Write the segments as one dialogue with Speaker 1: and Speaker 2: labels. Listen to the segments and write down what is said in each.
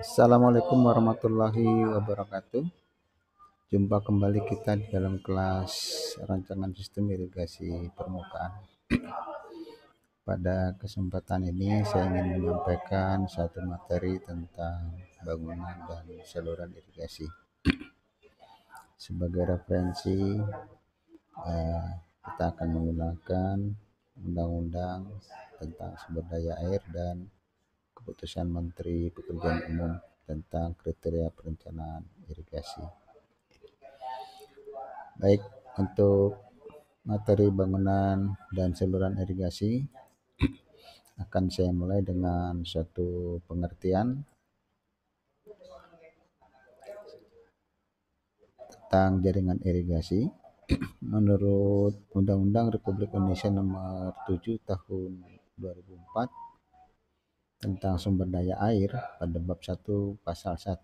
Speaker 1: Assalamualaikum warahmatullahi wabarakatuh. Jumpa kembali kita di dalam kelas rancangan sistem irigasi permukaan. Pada kesempatan ini saya ingin menyampaikan satu materi tentang bangunan dan saluran irigasi. Sebagai referensi, kita akan menggunakan Undang-Undang tentang Sumber Daya Air dan Keputusan Menteri Pekerjaan Umum tentang kriteria perencanaan irigasi. Baik, untuk materi bangunan dan saluran irigasi akan saya mulai dengan suatu pengertian tentang jaringan irigasi. Menurut Undang-Undang Republik Indonesia Nomor 7 Tahun 2004 tentang sumber daya air pada bab 1 pasal 1,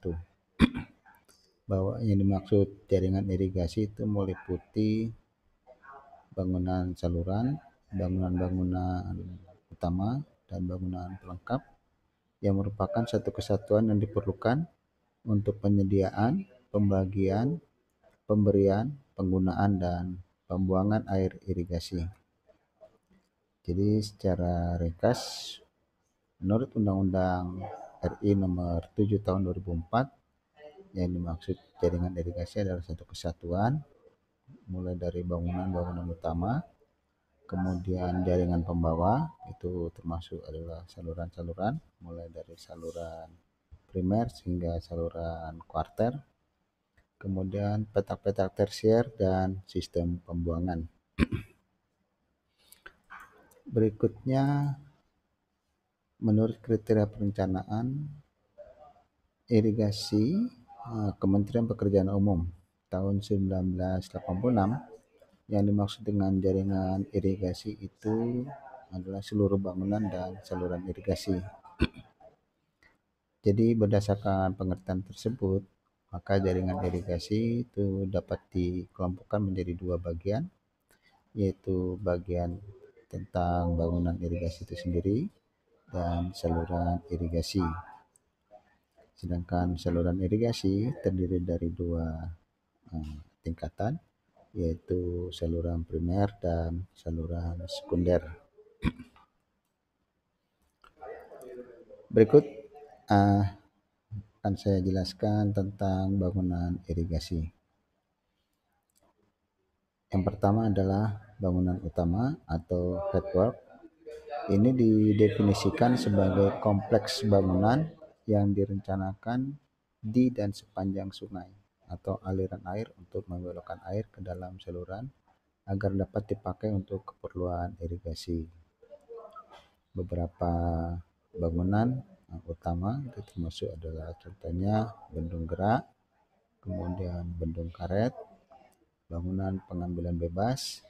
Speaker 1: bahwa yang dimaksud jaringan irigasi itu meliputi bangunan saluran, bangunan-bangunan utama, dan bangunan pelengkap yang merupakan satu kesatuan yang diperlukan untuk penyediaan, pembagian, pemberian, penggunaan, dan pembuangan air irigasi. Jadi secara ringkas, menurut Undang-Undang RI Nomor 7 Tahun 2004, yang dimaksud jaringan irigasi adalah satu kesatuan, mulai dari bangunan-bangunan utama, kemudian jaringan pembawa, itu termasuk adalah saluran-saluran, mulai dari saluran primer hingga saluran kuarter, kemudian petak-petak tersier, dan sistem pembuangan. Berikutnya, menurut kriteria perencanaan irigasi Kementerian Pekerjaan Umum tahun 1986, yang dimaksud dengan jaringan irigasi itu adalah seluruh bangunan dan saluran irigasi. Jadi berdasarkan pengertian tersebut, maka jaringan irigasi itu dapat dikelompokkan menjadi dua bagian, yaitu bagian tentang bangunan irigasi itu sendiri dan saluran irigasi. Sedangkan saluran irigasi terdiri dari dua tingkatan, yaitu saluran primer dan saluran sekunder. Berikut akan saya jelaskan tentang bangunan irigasi. Yang pertama adalah bangunan utama atau headwork. Ini didefinisikan sebagai kompleks bangunan yang direncanakan di dan sepanjang sungai atau aliran air untuk membelokkan air ke dalam saluran agar dapat dipakai untuk keperluan irigasi. Beberapa bangunan utama itu termasuk adalah contohnya bendung gerak, kemudian bendung karet, bangunan pengambilan bebas,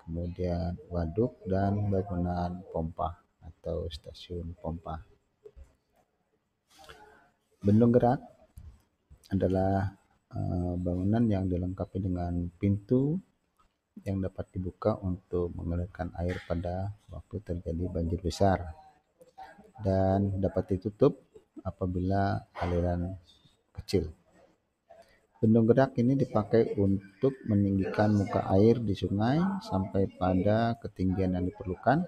Speaker 1: kemudian waduk, dan bangunan pompa atau stasiun pompa. Bendung gerak adalah bangunan yang dilengkapi dengan pintu yang dapat dibuka untuk mengalirkan air pada waktu terjadi banjir besar, dan dapat ditutup apabila aliran kecil. Bendung gerak ini dipakai untuk meninggikan muka air di sungai sampai pada ketinggian yang diperlukan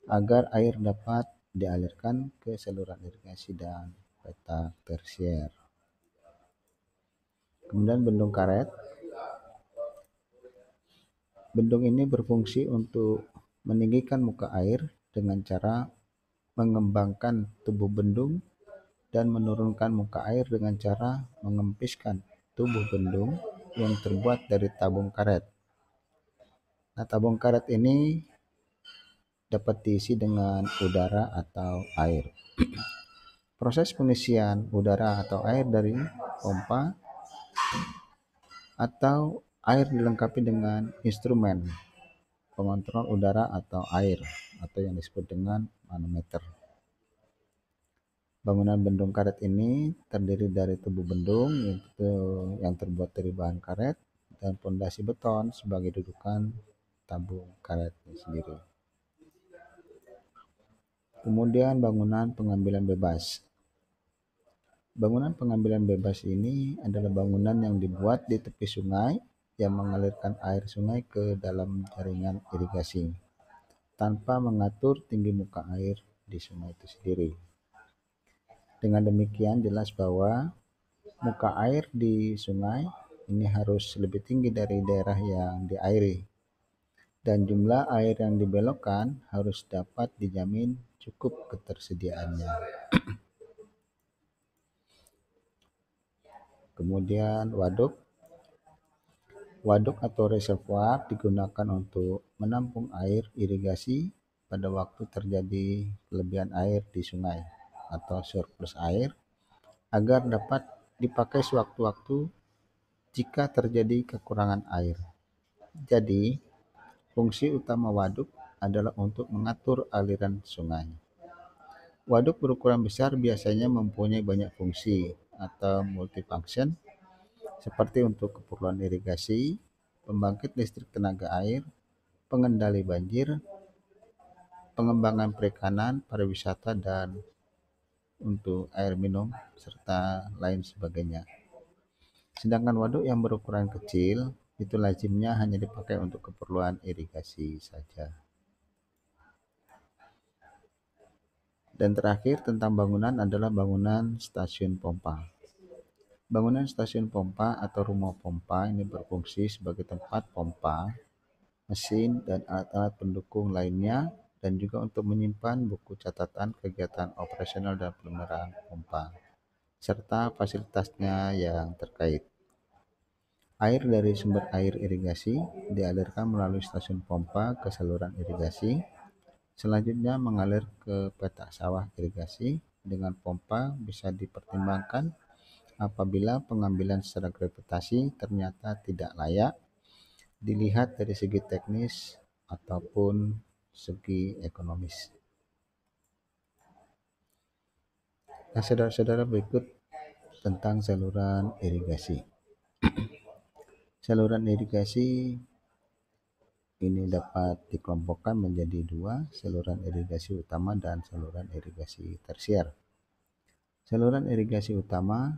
Speaker 1: agar air dapat dialirkan ke saluran irigasi dan petak tersier. Kemudian bendung karet. Bendung ini berfungsi untuk meninggikan muka air dengan cara mengembangkan tubuh bendung dan menurunkan muka air dengan cara mengempiskan tubuh bendung yang terbuat dari tabung karet. Nah, tabung karet ini dapat diisi dengan udara atau air. Proses pengisian udara atau air dari pompa atau air dilengkapi dengan instrumen pengontrol udara atau air atau yang disebut dengan manometer. Bangunan bendung karet ini terdiri dari tubuh bendung yang terbuat dari bahan karet dan pondasi beton sebagai dudukan tabung karet sendiri. Kemudian bangunan pengambilan bebas. Bangunan pengambilan bebas ini adalah bangunan yang dibuat di tepi sungai yang mengalirkan air sungai ke dalam jaringan irigasi tanpa mengatur tinggi muka air di sungai itu sendiri. Dengan demikian jelas bahwa muka air di sungai ini harus lebih tinggi dari daerah yang diairi, dan jumlah air yang dibelokkan harus dapat dijamin cukup ketersediaannya. Kemudian waduk atau reservoir digunakan untuk menampung air irigasi pada waktu terjadi kelebihan air di sungai atau surplus air agar dapat dipakai sewaktu-waktu jika terjadi kekurangan air. Jadi, fungsi utama waduk adalah untuk mengatur aliran sungai. Waduk berukuran besar biasanya mempunyai banyak fungsi atau multifunction, seperti untuk keperluan irigasi, pembangkit listrik tenaga air, pengendali banjir, pengembangan perikanan, pariwisata, dan untuk air minum, serta lain sebagainya. Sedangkan waduk yang berukuran kecil itu lazimnya hanya dipakai untuk keperluan irigasi saja. Dan terakhir tentang bangunan adalah bangunan stasiun pompa. Bangunan stasiun pompa atau rumah pompa ini berfungsi sebagai tempat pompa, mesin, dan alat-alat pendukung lainnya, dan juga untuk menyimpan buku catatan kegiatan operasional dan pemeliharaan pompa, serta fasilitasnya yang terkait. Air dari sumber air irigasi dialirkan melalui stasiun pompa ke saluran irigasi, selanjutnya mengalir ke petak sawah irigasi. Dengan pompa bisa dipertimbangkan apabila pengambilan secara gravitasi ternyata tidak layak dilihat dari segi teknis ataupun segi ekonomis. Nah, saudara-saudara, berikut tentang saluran irigasi. Saluran irigasi ini dapat dikelompokkan menjadi dua, saluran irigasi utama dan saluran irigasi tersier. Saluran irigasi utama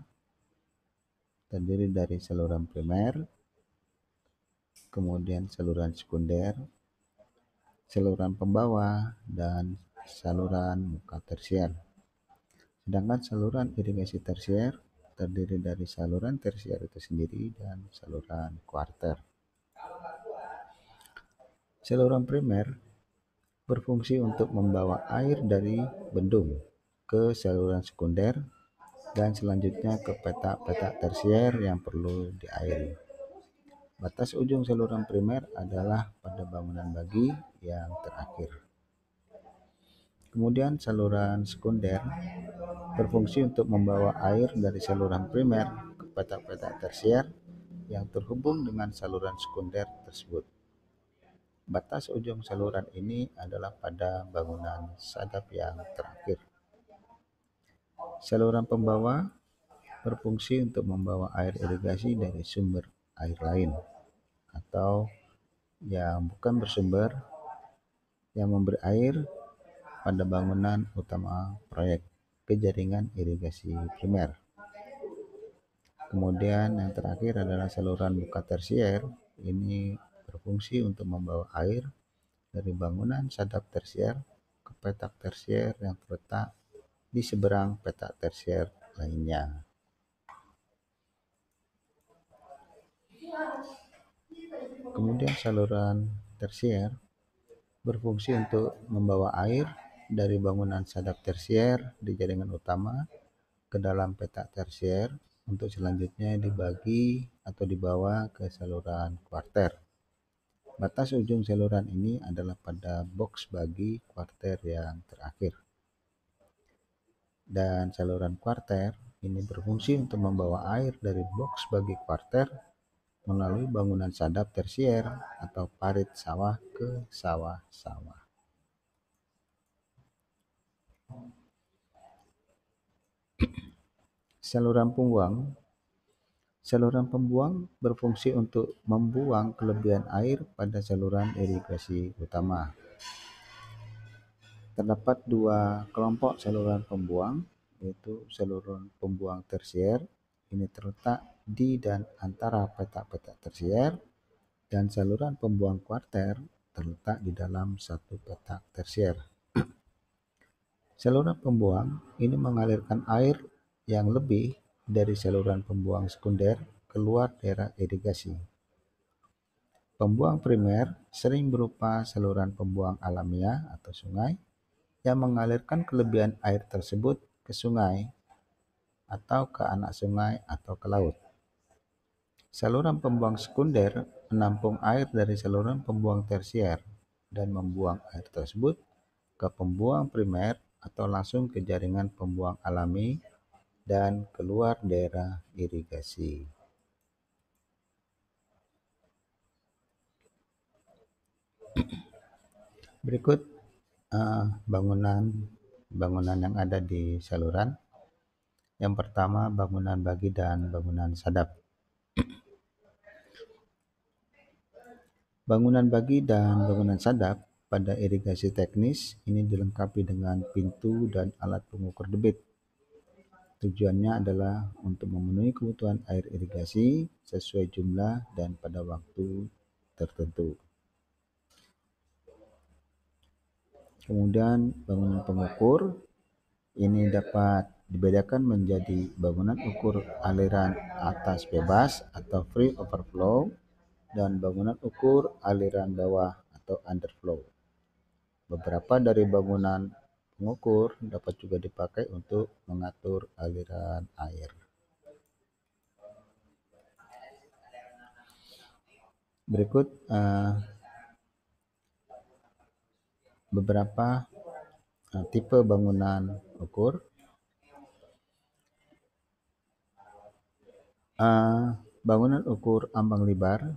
Speaker 1: terdiri dari saluran primer, kemudian saluran sekunder, saluran pembawah, dan saluran muka tersier. Sedangkan saluran irigasi tersier terdiri dari saluran tersier itu sendiri dan saluran kuarter. Saluran primer berfungsi untuk membawa air dari bendung ke saluran sekunder dan selanjutnya ke petak-petak tersier yang perlu diairi. Batas ujung saluran primer adalah pada bangunan bagi yang terakhir. Kemudian saluran sekunder berfungsi untuk membawa air dari saluran primer ke petak-petak tersier yang terhubung dengan saluran sekunder tersebut. Batas ujung saluran ini adalah pada bangunan sadap yang terakhir. Saluran pembawa berfungsi untuk membawa air irigasi dari sumber air lain atau yang bukan bersumber yang memberi air pada bangunan utama proyek ke jaringan irigasi primer. Kemudian yang terakhir adalah saluran muka tersier. Ini berfungsi untuk membawa air dari bangunan sadap tersier ke petak tersier yang terletak di seberang petak tersier lainnya. Kemudian saluran tersier berfungsi untuk membawa air dari bangunan sadap tersier di jaringan utama ke dalam petak tersier untuk selanjutnya dibagi atau dibawa ke saluran kuarter. Batas ujung saluran ini adalah pada boks bagi kuarter yang terakhir. Dan saluran kuarter ini berfungsi untuk membawa air dari boks bagi kuarter melalui bangunan sadap tersier atau parit sawah ke sawah-sawah. Saluran pembuang. Saluran pembuang berfungsi untuk membuang kelebihan air pada saluran irigasi utama. Terdapat dua kelompok saluran pembuang, yaitu saluran pembuang tersier. Ini terletak di dan antara petak-petak tersier, dan saluran pembuang kuarter terletak di dalam satu petak tersier. Saluran pembuang ini mengalirkan air yang lebih dari saluran pembuang sekunder keluar daerah irigasi. Pembuang primer sering berupa saluran pembuang alamiah atau sungai yang mengalirkan kelebihan air tersebut ke sungai atau ke anak sungai atau ke laut. Saluran pembuang sekunder menampung air dari saluran pembuang tersier dan membuang air tersebut ke pembuang primer atau langsung ke jaringan pembuang alami dan keluar daerah irigasi. Berikut bangunan yang ada di saluran. Yang pertama, bangunan bagi dan bangunan sadap. Bangunan bagi dan bangunan sadap pada irigasi teknis ini dilengkapi dengan pintu dan alat pengukur debit. Tujuannya adalah untuk memenuhi kebutuhan air irigasi sesuai jumlah dan pada waktu tertentu. Kemudian bangunan pengukur ini dapat dibedakan menjadi bangunan ukur aliran atas bebas atau free overflow dan bangunan ukur aliran bawah atau underflow. Beberapa dari bangunan pengukur dapat juga dipakai untuk mengatur aliran air. Berikut beberapa tipe bangunan ukur. Bangunan ukur ambang lebar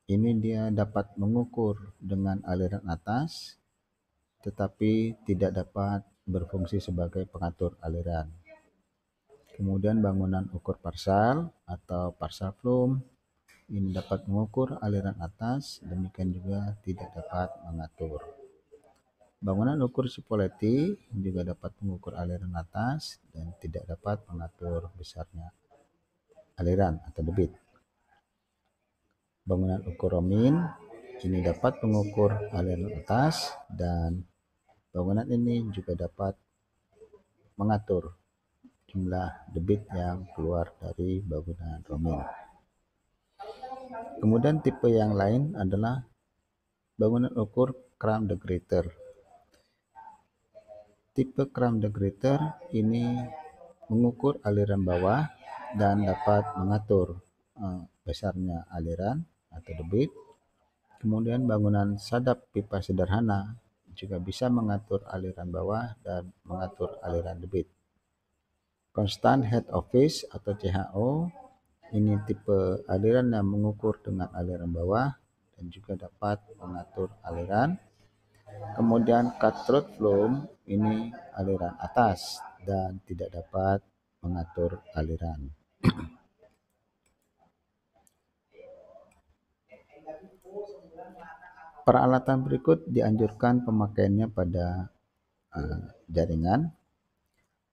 Speaker 1: ini dia dapat mengukur dengan aliran atas tetapi tidak dapat berfungsi sebagai pengatur aliran. Kemudian bangunan ukur parsal atau parsal plumb ini dapat mengukur aliran atas, demikian juga tidak dapat mengatur. Bangunan ukur Cipoletti juga dapat mengukur aliran atas dan tidak dapat mengatur besarnya aliran atau debit. Bangunan ukur Romin ini dapat mengukur aliran atas dan bangunan ini juga dapat mengatur jumlah debit yang keluar dari bangunan Romin. Kemudian tipe yang lain adalah bangunan ukur Cram de Gruyter. Tipe Cram de Gruyter ini mengukur aliran bawah dan dapat mengatur besarnya aliran atau debit. Kemudian bangunan sadap pipa sederhana juga bisa mengatur aliran bawah dan mengatur aliran debit. Constant Head Office atau CHO ini tipe aliran yang mengukur dengan aliran bawah dan juga dapat mengatur aliran. Kemudian Cutthroat Plumb ini aliran atas dan tidak dapat mengatur aliran. Peralatan berikut dianjurkan pemakaiannya pada jaringan.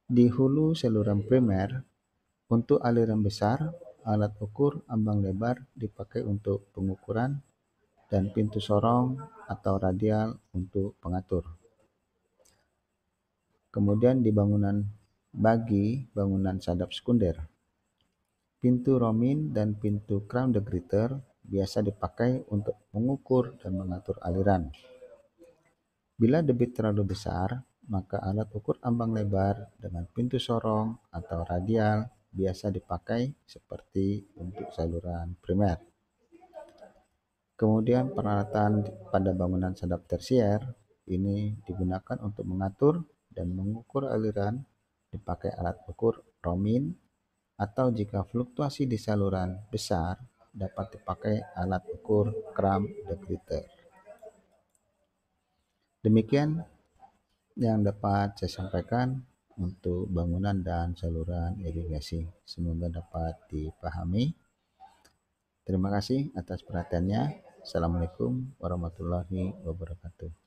Speaker 1: Di hulu saluran primer, untuk aliran besar, alat ukur ambang lebar dipakai untuk pengukuran dan pintu sorong atau radial untuk pengatur. Kemudian di bangunan bagi bangunan sadap sekunder, pintu Romin dan pintu Cram de Gruyter biasa dipakai untuk mengukur dan mengatur aliran. Bila debit terlalu besar, maka alat ukur ambang lebar dengan pintu sorong atau radial biasa dipakai seperti untuk saluran primer. Kemudian peralatan pada bangunan sadap tersier ini digunakan untuk mengatur dan mengukur aliran, dipakai alat ukur Romin, atau jika fluktuasi di saluran besar dapat dipakai alat ukur Cram de Gruyter. Demikian yang dapat saya sampaikan untuk bangunan dan saluran irigasi. Semoga dapat dipahami. Terima kasih atas perhatiannya. Assalamualaikum warahmatullahi wabarakatuh.